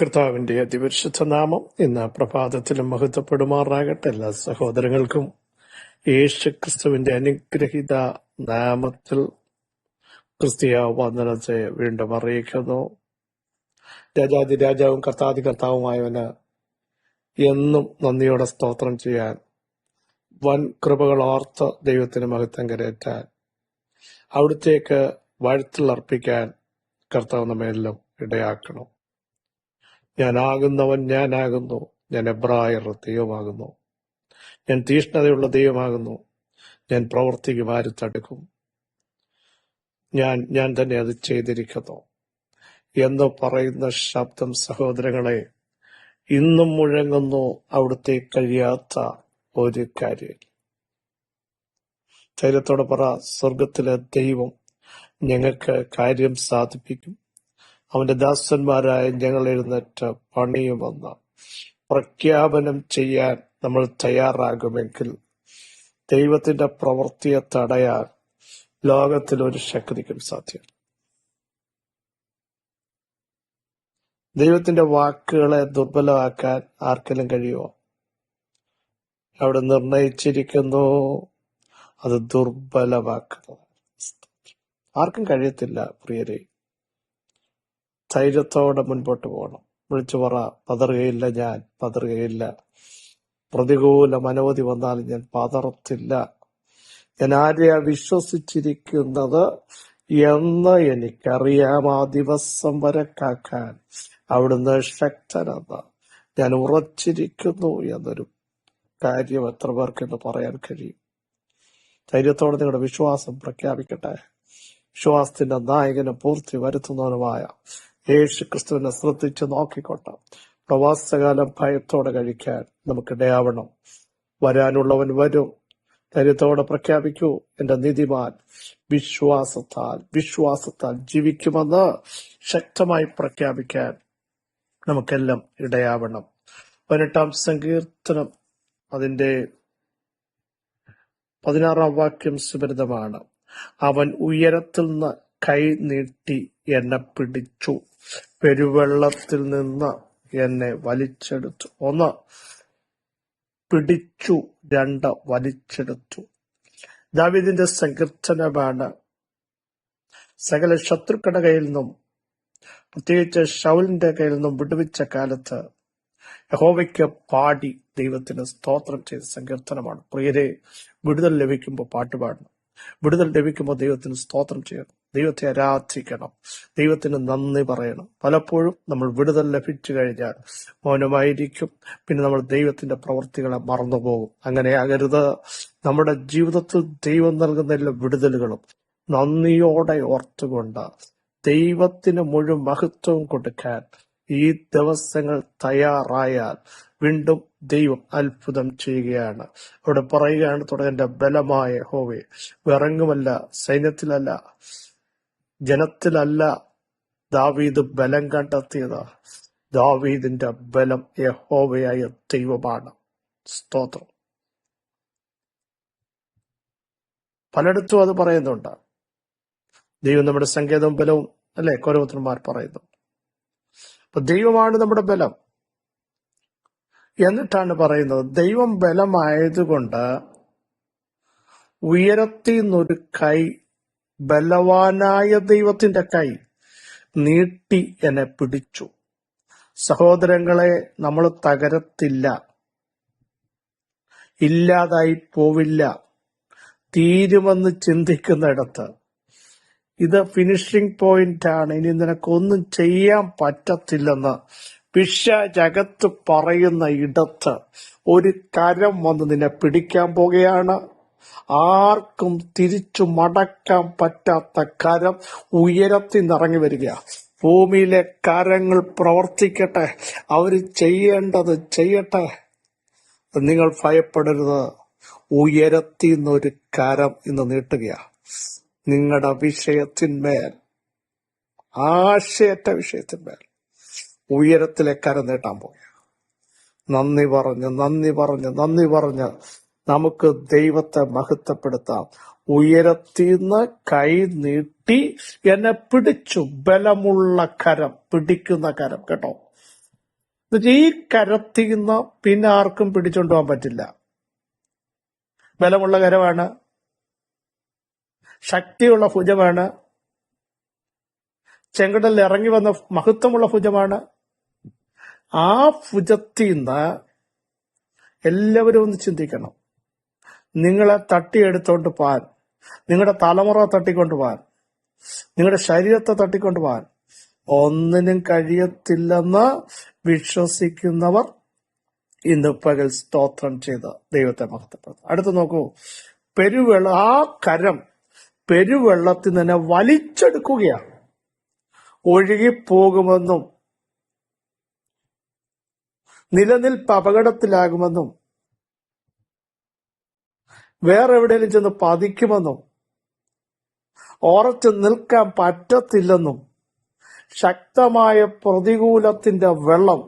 കർത്താവിന്റെ അതിപരിശുദ്ധ നാമം ഇന്ന് പ്രഭാതത്തിലും മഹത്വപ്പെടുമാറാകട്ടെ. എല്ലാ സഹോദരങ്ങൾക്കും യേശുക്രിസ്തുവിന്റെ അനുഗ്രഹിത നാമത്തിൽ ക്രിസ്തീയ വന്ദനത്തെ വീണ്ടും അറിയിക്കുന്നു. രാജാവും കർത്താവുമായവന് എന്നും നന്ദിയോടെ സ്തോത്രം ചെയ്യാൻ, വൻ കൃപകൾ ഓർത്ത് ദൈവത്തിന് മഹത്വം കരയറ്റാൻ, അവിടുത്തേക്ക് വാഴ്ത്തലർപ്പിക്കാൻ കർത്താവ് നമ്മെല്ലാം ഇടയാക്കണം. ഞാനാകുന്നവൻ ഞാനാകുന്നു, ഞാൻ എബ്രായർ ദൈവമാകുന്നു, ഞാൻ തീഷ്ണതയുള്ള ദൈവമാകുന്നു, ഞാൻ പ്രവർത്തിക്ക് വാരി തടുക്കും, ഞാൻ തന്നെ അത് ചെയ്തിരിക്കുന്നു എന്ന് പറയുന്ന ശബ്ദം സഹോദരങ്ങളെ ഇന്നും മുഴങ്ങുന്നു. അവിടുത്തെ കഴിയാത്ത ഒരു കാര്യം. ധൈര്യത്തോടെ പറ, സ്വർഗത്തിലെ ദൈവം ഞങ്ങൾക്ക് കാര്യം സാധിപ്പിക്കും. അവന്റെ ദാസന്മാരായ ഞങ്ങൾ എഴുന്നേറ്റ് പണിയുമെന്ന് പ്രഖ്യാപനം ചെയ്യാൻ നമ്മൾ തയ്യാറാകുമെങ്കിൽ ദൈവത്തിന്റെ പ്രവൃത്തിയെ തടയാൻ ലോകത്തിൽ ഒരു ശക്തിക്കും സാധ്യം. ദൈവത്തിന്റെ വാക്കുകളെ ദുർബലമാക്കാൻ ആർക്കെങ്കിലും കഴിയുമോ? അവിടെ നിർണയിച്ചിരിക്കുന്നു അത് ദുർബലമാക്കുന്നത്. ആർക്കും കഴിയത്തില്ല പ്രിയരെ. ധൈര്യത്തോടെ മുൻപോട്ട് പോകണം. വിളിച്ചു പറ, പതറുകയില്ല, ഞാൻ പതറുകയില്ല. പ്രതികൂലം അനവധി വന്നാലും ഞാൻ പതറത്തില്ല. ഞാൻ ആരെയാ വിശ്വസിച്ചിരിക്കുന്നത് എന്ന് എനിക്കറിയാം. ആ ദിവസം വരെ കാക്കാൻ അവിടുന്ന് ശക്തനെന്ന് ഞാൻ ഉറച്ചിരിക്കുന്നു എന്നൊരു കാര്യം എത്ര പേർക്കെന്ന് പറയാൻ കഴിയും? ധൈര്യത്തോടെ നിങ്ങളുടെ വിശ്വാസം പ്രഖ്യാപിക്കട്ടെ. വിശ്വാസത്തിന്റെ നായകനും പൂർത്തി വരുത്തുന്നവനുമായ യേശു ക്രിസ്തുവിനെ ശ്രദ്ധിച്ച് നോക്കിക്കൊണ്ട് പ്രവാസകാലം ഭയത്തോടെ കഴിക്കാൻ നമുക്കിടയാവണം. വരാനുള്ളവൻ വരും. ധൈര്യത്തോടെ പ്രഖ്യാപിക്കൂ, എന്റെ നീതിമാൻ വിശ്വാസത്താൽ ജീവിക്കുമെന്ന് ശക്തമായി പ്രഖ്യാപിക്കാൻ നമുക്കെല്ലാം ഇടയാവണം. 18-ാം സങ്കീർത്തനം അതിന്റെ 16-ാം വാക്യം സുപരിതമാണ്. അവൻ ഉയരത്തിൽ നിന്ന് കൈ നീട്ടി എന്നെ പിടിച്ചു, പെരുവെള്ളത്തിൽ നിന്ന് എന്നെ വലിച്ചെടുത്തു. 1 പിടിച്ചു, 2 വലിച്ചെടുത്തു. ദാവീദിന്റെ സങ്കീർത്തനമാണ്. സകല ശത്രുക്കളുടെ കയ്യിൽ നിന്നും, പ്രത്യേകിച്ച് ശൗലിന്റെ കയ്യിൽ നിന്നും വിടുവിച്ച കാലത്ത് യഹോവയ്ക്ക് പാടി ദൈവത്തിന് സ്തോത്രം ചെയ്ത സങ്കീർത്തനമാണ്. പ്രിയരെ, വിടുതൽ ലഭിക്കുമ്പോൾ പാട്ടുപാടണം. വിടുതൽ ലഭിക്കുമ്പോൾ ദൈവത്തിന് സ്തോത്രം ചെയ്യണം, ദൈവത്തെ ആരാധിക്കണം, ദൈവത്തിന് നന്ദി പറയണം. പലപ്പോഴും നമ്മൾ വിടുതൽ ലഭിച്ചു കഴിഞ്ഞാൽ മൗനമായിരിക്കും. പിന്നെ നമ്മൾ ദൈവത്തിന്റെ പ്രവൃത്തികളെ മറന്നുപോകും. അങ്ങനെ ആകരുത്. നമ്മുടെ ജീവിതത്തിൽ ദൈവം നൽകുന്ന എല്ലാ വിടുതലുകളും നന്ദിയോടെ ഓർത്തുകൊണ്ട് ദൈവത്തിന് മുഴുവൻ മഹത്വം കൊടുക്കാൻ ഈ ദിവസങ്ങൾ തയ്യാറായാൽ വീണ്ടും ദൈവം അത്ഭുതം ചെയ്യുകയാണ്. അവിടെ പറയുകയാണ്, തുടങ്ങന്റെ ബലമായ യഹോവേ, വിറങ്ങുമല്ല, സൈന്യത്തിലല്ല, ജനത്തിലല്ല ദാവീദ് ബലം കണ്ടെത്തിയത്. ദാവീദിന്റെ ബലം യഹോവയായ ദൈവമാണ്. സ്തോത്രം. പലയിടത്തും അത് പറയുന്നുണ്ട്. ദൈവം നമ്മുടെ സങ്കേതവും ബലവും അല്ലെ, കോരപുത്രന്മാർ പറയുന്നു. അപ്പൊ ദൈവമാണ് നമ്മുടെ ബലം. എന്നിട്ടാണ് പറയുന്നത്, ദൈവം ബലമായതുകൊണ്ട് ഉയരത്തിൽ നിന്നൊരു കൈ, ബലവാനായ ദൈവത്തിന്റെ കൈ നീട്ടി എന്നെ പിടിച്ചു. സഹോദരങ്ങളെ, നമ്മൾ തകരത്തില്ല, ഇല്ലാതായി പോവില്ല. തീരുമെന്ന് ചിന്തിക്കുന്നിടത്ത് ഇത് ഫിനിഷിംഗ് പോയിന്റ് ആണ്, ഇനി നിനക്കൊന്നും ചെയ്യാൻ പറ്റത്തില്ലെന്ന് പിശാചകത്ത് പറയുന്ന ഇടത്ത് ഒരു കരം വന്ന് നിന്നെ പിടിക്കാൻ പോകുകയാണ്. ആർക്കും തിരിച്ചു മടക്കാൻ പറ്റാത്ത കരം ഉയരത്തിൽ നിന്നിറങ്ങി വരിക. ഭൂമിയിലെ കരങ്ങൾ പ്രവർത്തിക്കട്ടെ, അവര് ചെയ്യേണ്ടത് ചെയ്യട്ടെ. നിങ്ങൾ ഭയപ്പെടരുത്. ഉയരത്തിൽ നിന്നൊരു കരം ഇന്ന് നീട്ടുകയാണ് നിങ്ങളുടെ വിഷയത്തിന്മേൽ, ആശയറ്റ വിഷയത്തിന്മേൽ ഉയരത്തിലെ കരം നീട്ടാൻ പോകുക. നന്ദി പറഞ്ഞ് നമുക്ക് ദൈവത്തെ മഹത്വപ്പെടുത്താം. ഉയരത്തിൽ നിന്ന് കൈ നീട്ടി എന്നെ പിടിച്ചു. ബലമുള്ള കരം, പിടിക്കുന്ന കരം കേട്ടോ. ഈ കരത്തിന്ന് പിന്നെ ആർക്കും പിടിച്ചോണ്ട് പോകാൻ പറ്റില്ല. ബലമുള്ള കരമാണ്, ശക്തിയുള്ള ഭുജമാണ്, ചെങ്കടലിൽ ഇറങ്ങി വന്ന മഹത്വമുള്ള ഭുജമാണ്. ആ ഭുജത്തിന്ന് എല്ലാവരും ഒന്ന് ചിന്തിക്കണം. നിങ്ങളെ തട്ടിയെടുത്തോണ്ട് പോവാൻ, നിങ്ങളുടെ തലമുറ തട്ടിക്കൊണ്ടു പോവാൻ, നിങ്ങളുടെ ശരീരത്തെ തട്ടിക്കൊണ്ടു പോവാൻ ഒന്നിനും കഴിയത്തില്ലെന്ന് വിശ്വസിക്കുന്നവർ ഇന്ന് പകൽ സ്തോത്രം ചെയ്ത് ദൈവത്തെ മഹത്വപ്പെടുത്തും. അടുത്ത് നോക്കൂ, ആ കരം പെരുവെള്ളത്തിൽ നിന്ന് വലിച്ചെടുക്കുകയാണ്. ഒഴുകിപ്പോകുമെന്നും നിലനിൽപ്പ് അപകടത്തിലാകുമെന്നും വേറെ എവിടെയെങ്കിലും ചെന്ന് പതിക്കുമെന്നും ഉറച്ചു നിൽക്കാൻ പറ്റത്തില്ലെന്നും ശക്തമായ പ്രതികൂലത്തിന്റെ വെള്ളം,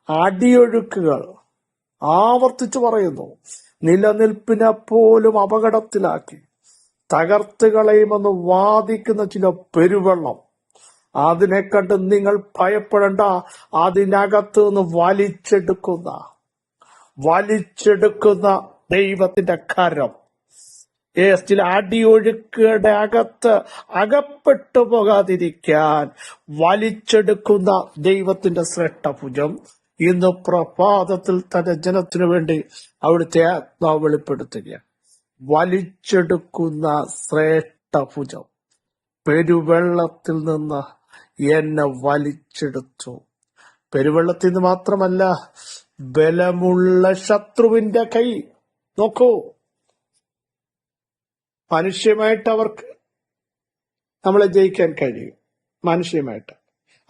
അടിയൊഴുക്കുകൾ ആവർത്തിച്ചു പറയുന്നു. നിലനിൽപ്പിനെ പോലും അപകടത്തിലാക്കി തകർത്ത് കളയുമെന്ന് വാദിക്കുന്ന ചില പെരുവെള്ളം, അതിനെ കണ്ട് നിങ്ങൾ ഭയപ്പെടേണ്ട. അതിനകത്ത് നിന്ന് വലിച്ചെടുക്കുന്ന ദൈവത്തിന്റെ കരം, ചില അടിയൊഴുക്കുകളുടെ അകത്ത് അകപ്പെട്ടു പോകാതിരിക്കാൻ വലിച്ചെടുക്കുന്ന ദൈവത്തിന്റെ ശ്രേഷ്ഠഭുജം ഇന്ന് പ്രഭാതത്തിൽ തന്റെ ജനത്തിനു വേണ്ടി അവിടുത്തെ ആത്മാവ് വെളിപ്പെടുത്തുകയാണ്. വലിച്ചെടുക്കുന്ന ശ്രേഷ്ഠഭുജം പെരുവെള്ളത്തിൽ നിന്ന് എന്നെ വലിച്ചെടുത്തു. പെരുവെള്ളത്തിൽ നിന്ന് മാത്രമല്ല, ബലമുള്ള ശത്രുവിന്റെ കൈ. നോക്കൂ, മനുഷ്യമായിട്ട് അവർക്ക് നമ്മളെ ജയിക്കാൻ കഴിയും. മനുഷ്യമായിട്ട്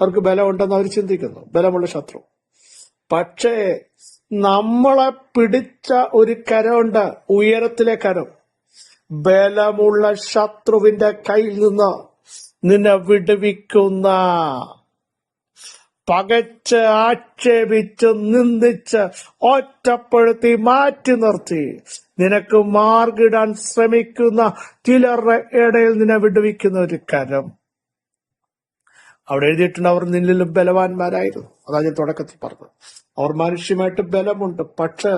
അവർക്ക് ബലമുണ്ടെന്ന് അവർ ചിന്തിക്കുന്നു, ബലമുള്ള ശത്രു. പക്ഷേ നമ്മളെ പിടിച്ച ഒരു കരമുണ്ട്, ഉയരത്തിലെ കരം. ബലമുള്ള ശത്രുവിന്റെ കയ്യിൽ നിന്ന് നിന്നെ വിടുവിക്കുന്ന, പകച്ച് ആക്ഷേപിച്ച് നിന്ദിച്ച് ഒറ്റപ്പെടുത്തി മാറ്റി നിർത്തി നിനക്ക് മാർഗിടാൻ ശ്രമിക്കുന്ന ചിലരുടെ ഇടയിൽ നിന്നെ വിടുവിക്കുന്ന ഒരു കരം. അവിടെ എഴുതിയിട്ടുണ്ട്, അവർ നിന്നിലും ബലവാന്മാരായിരുന്നു. അതാ ഞാൻ തുടക്കത്തിൽ പറഞ്ഞത്. അവർ മനുഷ്യമായിട്ട് ബലമുണ്ട്, പക്ഷെ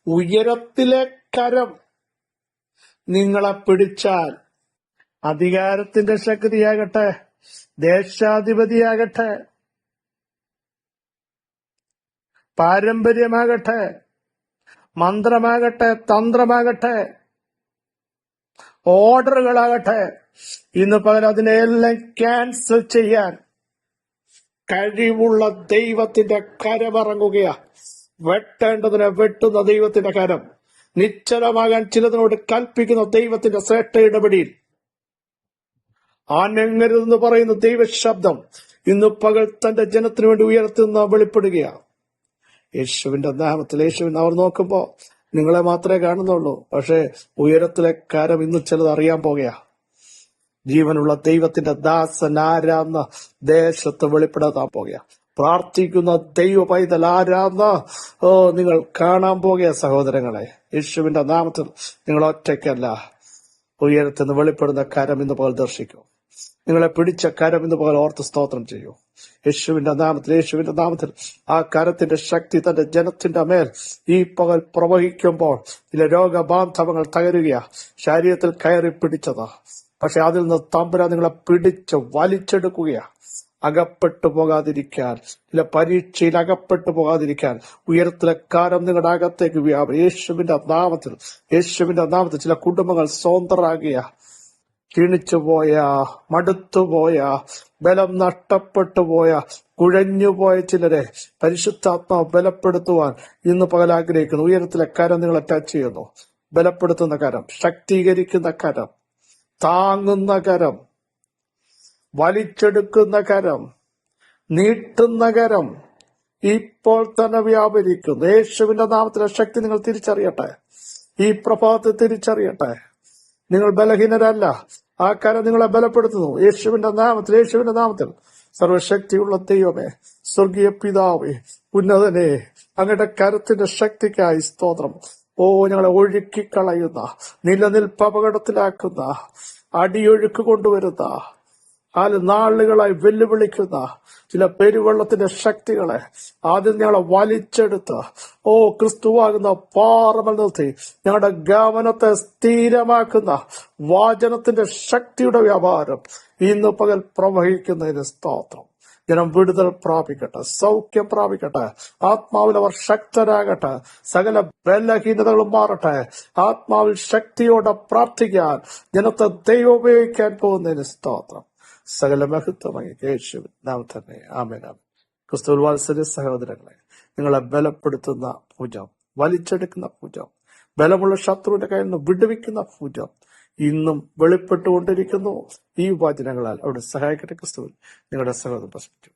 ഉയരത്തിലെ കരം നിങ്ങളെ പിടിച്ചാൽ, അധികാരത്തിന്റെ ശക്തിയാകട്ടെ, ദേശാധിപതിയാകട്ടെ, പാരമ്പര്യമാകട്ടെ, മന്ത്രമാകട്ടെ, തന്ത്രമാകട്ടെ, ഓർഡറുകളാകട്ടെ, ഇന്ന് പകൽ അതിനെല്ലാം ക്യാൻസൽ ചെയ്യാൻ കഴിവുള്ള ദൈവത്തിന്റെ കരമിറങ്ങുകയാ. വെട്ടേണ്ടതിനെ വെട്ടുന്ന ദൈവത്തിന്റെ കരം, നിശ്ചലമാകാൻ ചിലതിനോട് കൽപ്പിക്കുന്ന ദൈവത്തിന്റെ ശ്രേഷ്ഠ ഇടപെടിയിൽ ആനങ്ങരുതെന്ന് പറയുന്ന ദൈവശബ്ദം ഇന്ന് പകൽ തന്റെ ജനത്തിനു വേണ്ടി ഉയർത്തുന്ന വെളിപ്പെടുകയാണ്. യേശുവിന്റെ നാമത്തിൽ, യേശുവിന് അവർ നോക്കുമ്പോ നിങ്ങളെ മാത്രമേ കാണുന്നുള്ളൂ, പക്ഷെ ഉയരത്തിലെ കാര്യം ഇന്ന് ചിലത് അറിയാൻ പോകുകയാ. ജീവനുള്ള ദൈവത്തിന്റെ ദാസൻ ആരാന്ന് ദേശത്ത് വെളിപ്പെടുത്താൻ പോകുക. പ്രാർത്ഥിക്കുന്ന ദൈവ പൈതൽ ആരാന്ന് നിങ്ങൾ കാണാൻ പോകുക. സഹോദരങ്ങളെ, യേശുവിന്റെ നാമത്തിൽ നിങ്ങൾ ഒറ്റയ്ക്കല്ല. ഉയരത്തിൽ വെളിപ്പെടുന്ന കരം ഇന്ന് പകൽ ദർശിക്കും. നിങ്ങളെ പിടിച്ച കരം ഇന്ന് പകൽ ഓർത്ത് സ്തോത്രം ചെയ്യൂ. യേശുവിന്റെ നാമത്തിൽ ആ കരത്തിന്റെ ശക്തി തന്റെ ജനത്തിന്റെ മേൽ ഈ പകൽ പ്രവഹിക്കുമ്പോൾ ചില രോഗബാന്ധവങ്ങൾ തകരുകയാ. ശരീരത്തിൽ കയറി പിടിച്ചതാ, പക്ഷെ അതിൽ നിന്ന് തമ്പുരാൻ നിങ്ങളെ പിടിച്ച് വലിച്ചെടുക്കുകയാ. അകപ്പെട്ടു പോകാതിരിക്കാൻ, ചില പരീക്ഷയിൽ അകപ്പെട്ടു പോകാതിരിക്കാൻ ഉയരത്തിലെ കാരം നിങ്ങളുടെ അകത്തേക്ക് യേശുവിന്റെ നാമത്തിൽ ചില കുടുംബങ്ങൾ സ്വതന്ത്രരാകുക. ക്ഷീണിച്ചുപോയ, മടുത്തുപോയ, ബലം നഷ്ടപ്പെട്ടുപോയ, കുഴഞ്ഞുപോയ ചിലരെ പരിശുദ്ധാത്മാവ് ബലപ്പെടുത്തുവാൻ ഇന്ന് പകൽ ആഗ്രഹിക്കുന്നു. ഉയരത്തിലെ കരം നിങ്ങളെ ടച്ച് ചെയ്യുന്നു. ബലപ്പെടുത്തുന്ന കരം, ശക്തീകരിക്കുന്ന കരം, താങ്ങുന്ന കരം, വലിച്ചെടുക്കുന്ന കരം, നീട്ടുന്ന കരം ഇപ്പോൾ തന്നെ വ്യാപരിക്കുന്നു. യേശുവിന്റെ നാമത്തിലെ ശക്തി നിങ്ങൾ തിരിച്ചറിയട്ടെ. ഈ പ്രഭാതത്തെ തിരിച്ചറിയട്ടെ. നിങ്ങൾ ബലഹീനരല്ല, ആ കരം നിങ്ങളെ ബലപ്പെടുത്തുന്നു. യേശുവിന്റെ നാമത്തിൽ സർവശക്തിയുള്ള ദൈവമേ, സ്വർഗീയ പിതാവേ, ഉന്നതനെ, അങ്ങയുടെ കരത്തിന്റെ ശക്തിക്കായി സ്തോത്രം. ഞങ്ങളെ ഒഴുക്കിക്കളയുന്ന, നിലനിൽപ്പ് അപകടത്തിലാക്കുന്ന, അടിയൊഴുക്ക് കൊണ്ടുവരുന്ന, നാളുകളായി വെല്ലുവിളിക്കുന്ന ചില പെരുവെള്ളത്തിന്റെ ശക്തികളെ ആദ്യം ഞങ്ങളെ വലിച്ചെടുത്ത് ക്രിസ്തുവാകുന്ന പാറമൽ നിർത്തി ഞങ്ങളുടെ ഗമനത്തെ സ്ഥിരമാക്കുന്ന വാചനത്തിന്റെ ശക്തിയുടെ വ്യാപാരം ഇന്ന് പകൽ പ്രവഹിക്കുന്നതിന് സ്തോത്രം. ജനം വിടുതൽ പ്രാപിക്കട്ടെ, സൗഖ്യം പ്രാപിക്കട്ടെ, ആത്മാവിൽ അവർ ശക്തരാകട്ടെ, സകല ബലഹീനതകളും മാറട്ടെ. ആത്മാവിൽ ശക്തിയോടെ പ്രാർത്ഥിക്കാൻ ജനത്തെ ദൈവം ഉപയോഗിക്കാൻ പോകുന്നതിന് സ്തോത്രം. സകല മഹത്വമായി യേശുവിൻ നാമത്തിൽ തന്നെ ആമേൻ. ക്രിസ്തുവിൽ വാത്സല്യ സഹോദരങ്ങളെ, നിങ്ങളെ ബലപ്പെടുത്തുന്ന ഭുജം, വലിച്ചെടുക്കുന്ന ഭുജം, ബലമുള്ള ശത്രുവിന്റെ കയ്യിൽ നിന്ന് വിടുവിക്കുന്ന ഭുജം ഇന്നും വെളിപ്പെട്ടുകൊണ്ടിരിക്കുന്നു. ഈ വചനങ്ങളാൽ അവിടെ സഹായിക്കട്ടെ. ക്രിസ്തുവിൽ നിങ്ങളുടെ സഹോദരൻ പ്രസംഗിച്ചു.